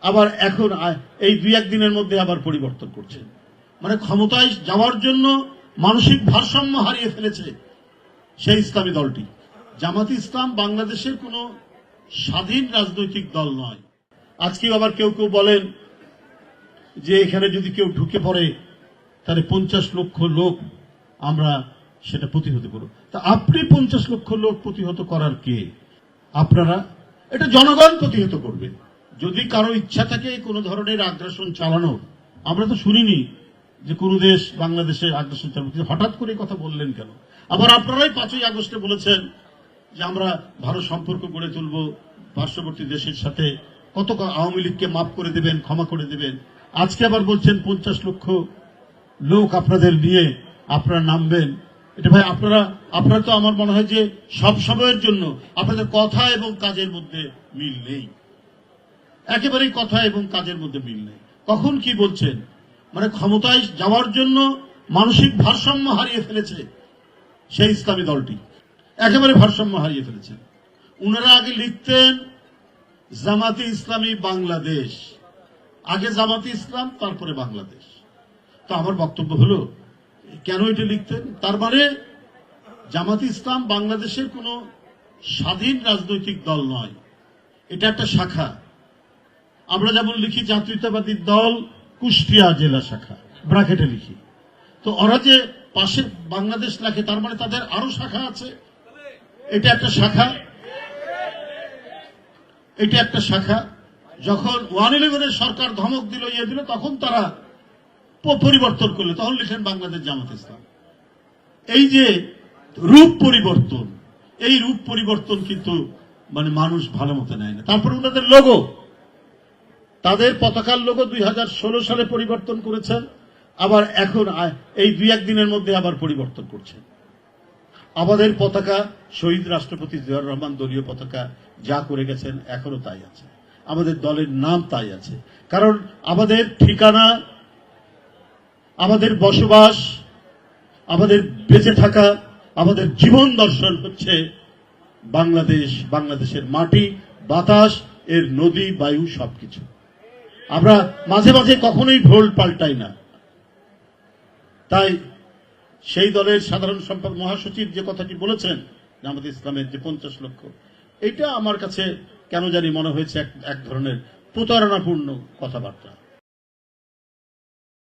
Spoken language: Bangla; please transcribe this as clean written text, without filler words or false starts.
আবার এখন এই দুই এক দিনের মধ্যে আবার পরিবর্তন করছে। মানে ক্ষমতায় যাওয়ার জন্য মানসিক ভারসাম্য হারিয়ে ফেলেছে সেই ইসলামী দলটি। জামাতে ইসলাম বাংলাদেশের কোনো স্বাধীন রাজনৈতিক দল নয়। আজকে আবার কেউ কেউ বলেন যে এখানে যদি কেউ ঢুকে পড়ে তাহলে 50 লক্ষ লোক আমরা সেটা প্রতিহত করব। তা আপনি 50 লক্ষ লোক প্রতিহত করার কে? আপনারা, এটা জনগণ প্রতিহত করবে। যদি কারো ইচ্ছা থাকে কোনো ধরনের আগ্রাসন চালানোর, আমরা তো শুনিনি যে কোন দেশ বাংলাদেশে আগ্রাসন চালানো, হঠাৎ করে কথা বললেন কেন? আবার আপনারাই 5ই আগস্টে বলেছেন যে আমরা ভালো সম্পর্ক গড়ে তুলব পার্শ্ববর্তী দেশের সাথে, কত আওয়ামী লীগকে মাফ করে দেবেন, ক্ষমা করে দেবেন। আজকে আবার বলছেন 50 লক্ষ লোক আপনাদের নিয়ে আপনারা নামবেন। এটা ভাই আপনারা তো আমার মনে হয় যে সব সময়ের জন্য আপনাদের কথা এবং কাজের মধ্যে মিল নেই, একেবারেই কথা এবং কাজের মধ্যে মিল নেই। কখন কি বলছেন? মানে ক্ষমতায় যাওয়ার জন্য মানসিক ভারসাম্য হারিয়ে ফেলেছে সেই ইসলামী দলটি, একেবারে ভারসাম্য হারিয়ে ফেলেছে। উনারা আগে লিখতেন জামাতে ইসলামী বাংলাদেশ, আগে জামাতে ইসলাম তারপরে বাংলাদেশ। তো আমার বক্তব্য হলো, কেন এটা লিখতেন? তার মানে জামাতে ইসলাম বাংলাদেশের কোনো স্বাধীন রাজনৈতিক দল নয়, এটা একটা শাখা। আমরা যেমন লিখি জাতীয়তাবাদী দল কুষ্টিয়া জেলা শাখা, ব্র্যাকেটে লিখি। তো ওরা যে পাশে বাংলাদেশ লেখে, তার মানে তাদের আরো শাখা আছে। এটা একটা শাখা, এটা একটা শাখা। যখন 111 সরকার ধমক দিল, ইয়ে দিল, তখন তারা পরিবর্তন করলে, তখন লিখেন বাংলাদেশ জামাত ইসলাম। এই যে রূপ পরিবর্তন, এই রূপ পরিবর্তন কিন্তু মানে মানুষ ভালো মতো নেয় না। তারপরে ওনাদের লোগো, তাদের পতাকার লোগো 2016 সালে পরিবর্তন করেছেন, আবার এখন এই দুই এক দিনের মধ্যে আবার পরিবর্তন করছেন। আমাদের পতাকা শহীদ রাষ্ট্রপতি জিয়াউর রহমান দলীয় পতাকা যা করে গেছেন এখনো তাই আছে, আমাদের দলের নাম তাই আছে। কারণ আমাদের ঠিকানা, আমাদের বসবাস, আমাদের বেঁচে থাকা, আমাদের জীবন দর্শন হচ্ছে বাংলাদেশ, বাংলাদেশের মাটি, বাতাস, এর নদী, বায়ু, সবকিছু। আমরা মাঝে মাঝে কখনোই ভোল পাল্টাই না। তাই সেই দলের সাধারণ সম্পাদক মহাসচিব যে কথাটি বলেছেন জামাতে ইসলামের যে 50 লক্ষ, এটা আমার কাছে কেন জানি মনে হয়েছে এক ধরনের প্রতারণাপূর্ণ কথাবার্তা।